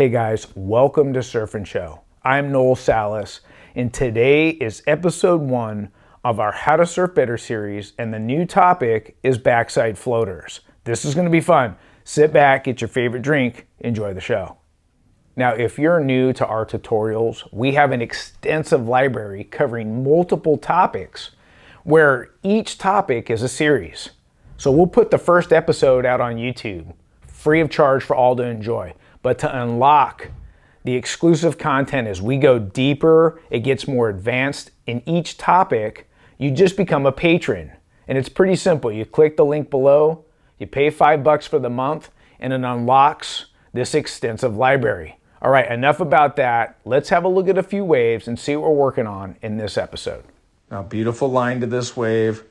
Hey guys, welcome to Surf and Show. I'm Noel Salas, and today is episode 1 of our How to Surf Better series, and the new topic is backside floaters. This is going to be fun. Sit back, get your favorite drink, enjoy the show. Now, if you're new to our tutorials, we have an extensive library covering multiple topics where each topic is a series. So we'll put the first episode out on YouTube, free of charge for all to enjoy. But to unlock the exclusive content as we go deeper, it gets more advanced in each topic, you just become a patron. And it's pretty simple. You click the link below, you pay $5 for the month, and it unlocks this extensive library. All right, enough about that. Let's have a look at a few waves and see what we're working on in this episode. Now, beautiful line to this wave.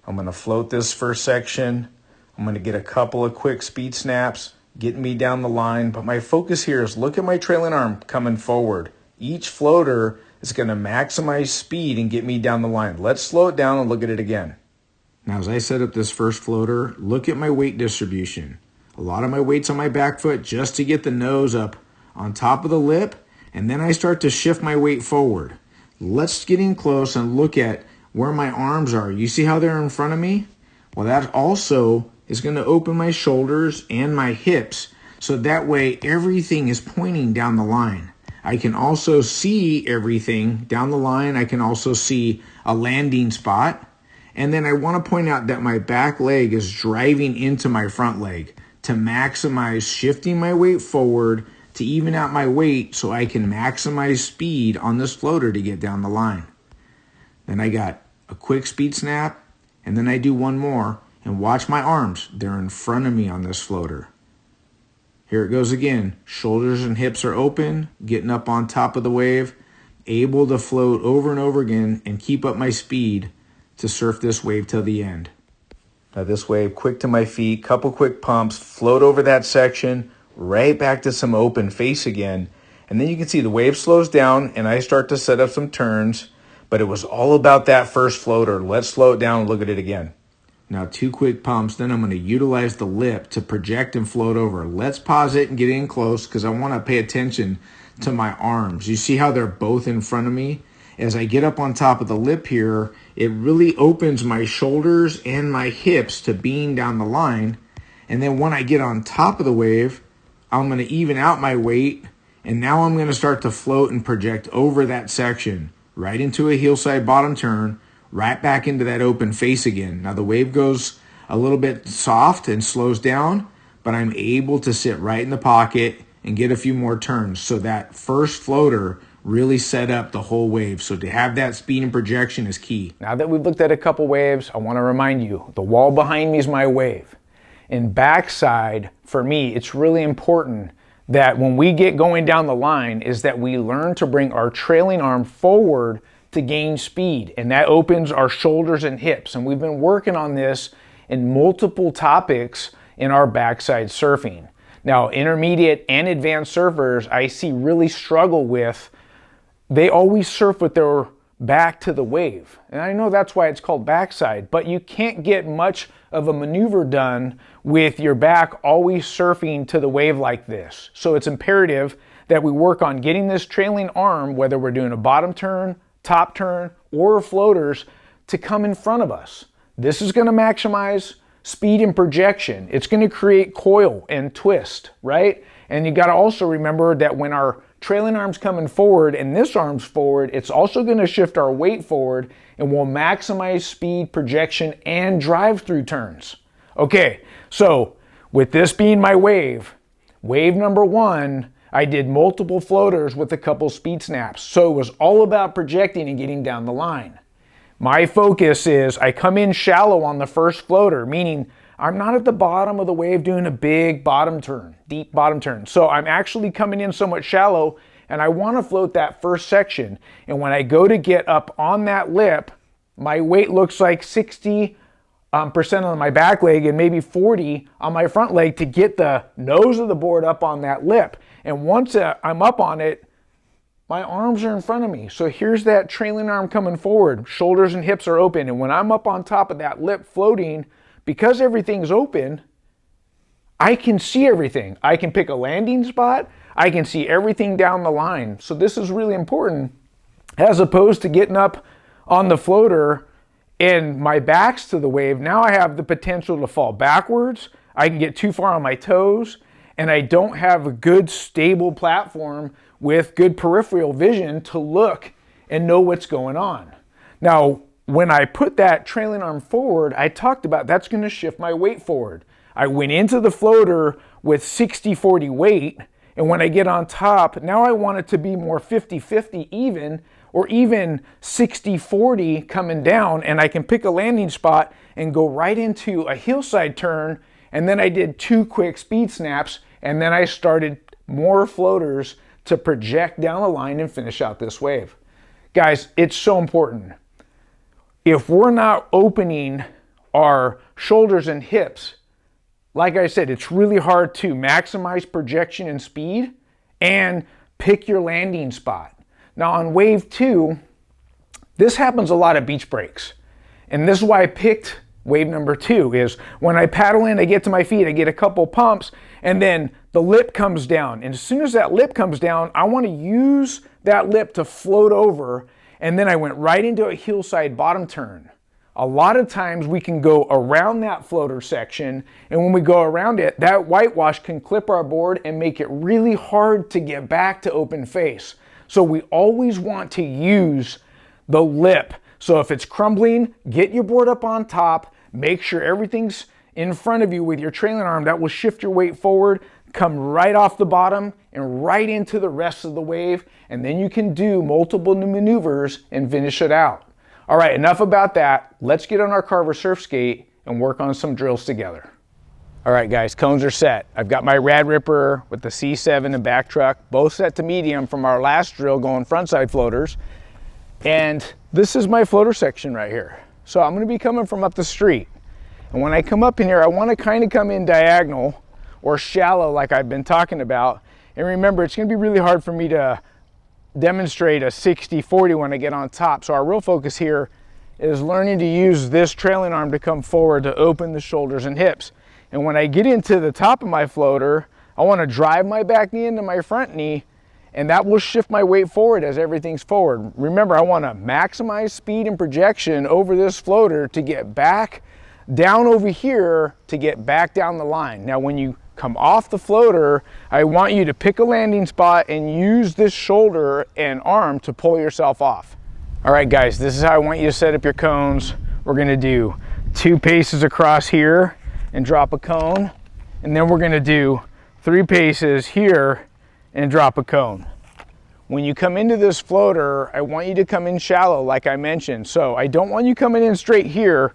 I'm gonna float this first section. I'm gonna get a couple of quick speed snaps, getting me down the line, but my focus here is look at my trailing arm coming forward. Each floater is going to maximize speed and get me down the line. Let's slow it down and look at it again. Now, as I set up this first floater, look at my weight distribution. A lot of my weight's on my back foot just to get the nose up on top of the lip, and then I start to shift my weight forward. Let's get in close and look at where my arms are. You see how they're in front of me? Well, that also is going to open my shoulders and my hips, so that way everything is pointing down the line. I can also see everything down the line. I can also see a landing spot. And then I want to point out that my back leg is driving into my front leg to maximize shifting my weight forward to even out my weight so I can maximize speed on this floater to get down the line. Then I got a quick speed snap, and then I do one more. And watch my arms. They're in front of me on this floater. Here it goes again. Shoulders and hips are open, getting up on top of the wave, able to float over and over again and keep up my speed to surf this wave till the end. Now this wave, quick to my feet, couple quick pumps, float over that section, right back to some open face again. And then you can see the wave slows down and I start to set up some turns, but it was all about that first floater. Let's slow it down and look at it again. Now 2 quick pumps, then I'm going to utilize the lip to project and float over. Let's pause it and get in close because I want to pay attention to my arms. You see how they're both in front of me? As I get up on top of the lip here, it really opens my shoulders and my hips to being down the line. And then when I get on top of the wave, I'm going to even out my weight. And now I'm going to start to float and project over that section, right into a heelside bottom turn, right back into that open face again. Now the wave goes a little bit soft and slows down, but I'm able to sit right in the pocket and get a few more turns. So that first floater really set up the whole wave. So to have that speed and projection is key. Now that we've looked at a couple waves, I want to remind you, the wall behind me is my wave. In backside, for me, it's really important that when we get going down the line is that we learn to bring our trailing arm forward to gain speed, and that opens our shoulders and hips. And we've been working on this in multiple topics in our backside surfing. Now, intermediate and advanced surfers I see really struggle with, they always surf with their back to the wave. And I know that's why it's called backside, but you can't get much of a maneuver done with your back always surfing to the wave like this. So it's imperative that we work on getting this trailing arm, whether we're doing a bottom turn, top turn, or floaters, to come in front of us. This is going to maximize speed and projection. It's going to create coil and twist, right? And you got to also remember that when our trailing arm's coming forward and this arm's forward, it's also going to shift our weight forward and will maximize speed, projection, and drive-through turns. Okay, so with this being my wave number 1, I did multiple floaters with a couple speed snaps. So it was all about projecting and getting down the line. My focus is I come in shallow on the first floater, meaning I'm not at the bottom of the wave doing a big bottom turn, deep bottom turn. So I'm actually coming in somewhat shallow and I want to float that first section. And when I go to get up on that lip, my weight looks like 60% on my back leg and maybe 40 on my front leg to get the nose of the board up on that lip. And once I'm up on it, my arms are in front of me. So here's that trailing arm coming forward. Shoulders and hips are open. And when I'm up on top of that lip floating, because everything's open, I can see everything. I can pick a landing spot. I can see everything down the line. So this is really important, as opposed to getting up on the floater and my back's to the wave. Now I have the potential to fall backwards. I can get too far on my toes, and I don't have a good stable platform with good peripheral vision to look and know what's going on. Now, when I put that trailing arm forward, I talked about that's going to shift my weight forward. I went into the floater with 60-40 weight, and when I get on top, now I want it to be more 50-50 even, or even 60-40 coming down, and I can pick a landing spot and go right into a hillside turn, and then I did 2 quick speed snaps, and then I started more floaters to project down the line and finish out this wave. Guys, it's so important. If we're not opening our shoulders and hips, like I said, it's really hard to maximize projection and speed and pick your landing spot. Now on wave 2, this happens a lot at beach breaks. And this is why I picked wave number 2, is when I paddle in, I get to my feet, I get a couple pumps, and then the lip comes down. And as soon as that lip comes down, I want to use that lip to float over, and then I went right into a hillside bottom turn. A lot of times we can go around that floater section, and when we go around it, that whitewash can clip our board and make it really hard to get back to open face. So we always want to use the lip. So if it's crumbling, get your board up on top, make sure everything's in front of you with your trailing arm. That will shift your weight forward, come right off the bottom and right into the rest of the wave, and then you can do multiple maneuvers and finish it out. All right, enough about that. Let's get on our Carver surf skate and work on some drills together. All right, guys, cones are set. I've got my Rad Ripper with the C7 and back truck, both set to medium from our last drill going frontside floaters. And this is my floater section right here. So I'm gonna be coming from up the street. And when I come up in here, I wanna kind of come in diagonal or shallow like I've been talking about. And remember, it's gonna be really hard for me to demonstrate a 60-40 when I get on top. So our real focus here is learning to use this trailing arm to come forward to open the shoulders and hips. And when I get into the top of my floater, I want to drive my back knee into my front knee, and that will shift my weight forward as everything's forward. Remember, I want to maximize speed and projection over this floater to get back down over here to get back down the line. Now when you come off the floater, I want you to pick a landing spot and use this shoulder and arm to pull yourself off. All right, guys, this is how I want you to set up your cones. We're gonna do 2 paces across here and drop a cone, and then we're gonna do 3 paces here and drop a cone. When you come into this floater, I want you to come in shallow, like I mentioned. So I don't want you coming in straight here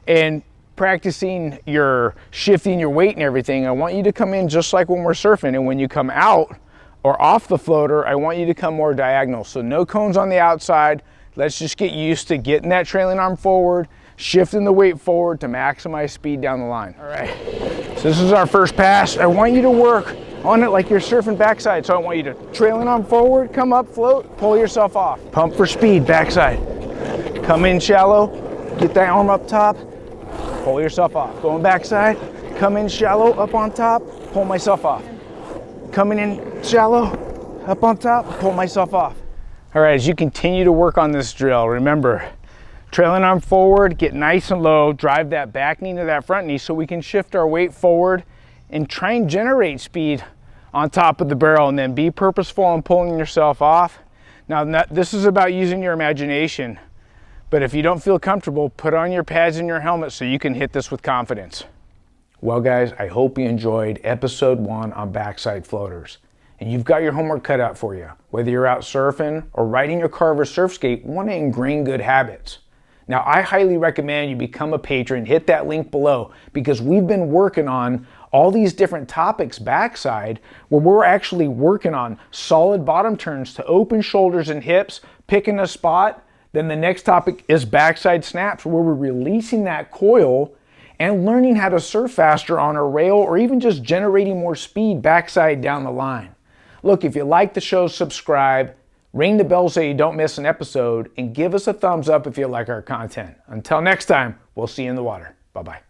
and practicing your shifting your weight and everything. I want you to come in just like when we're surfing, and when you come out or off the floater, I want you to come more diagonal. So no cones on the outside. Let's just get used to getting that trailing arm forward, shifting the weight forward to maximize speed down the line. All right, so this is our first pass. I want you to work on it like you're surfing backside. So I want you to trailing arm forward, come up, float, pull yourself off. Pump for speed, backside. Come in shallow, get that arm up top, pull yourself off. Going backside, come in shallow, up on top, pull myself off. Coming in shallow, up on top, pull myself off. All right, as you continue to work on this drill, remember, trailing arm forward, get nice and low, drive that back knee to that front knee so we can shift our weight forward and try and generate speed on top of the barrel, and then be purposeful in pulling yourself off. Now, this is about using your imagination. But if you don't feel comfortable, put on your pads and your helmet so you can hit this with confidence. Well guys, I hope you enjoyed episode 1 on backside floaters. And you've got your homework cut out for you. Whether you're out surfing or riding your Carver surf skate, want to ingrain good habits. Now I highly recommend you become a patron, hit that link below, because we've been working on all these different topics backside where we're actually working on solid bottom turns to open shoulders and hips, picking a spot. Then the next topic is backside snaps, where we're releasing that coil and learning how to surf faster on a rail, or even just generating more speed backside down the line. Look, if you like the show, subscribe, ring the bell so you don't miss an episode, and give us a thumbs up if you like our content. Until next time, we'll see you in the water. Bye-bye.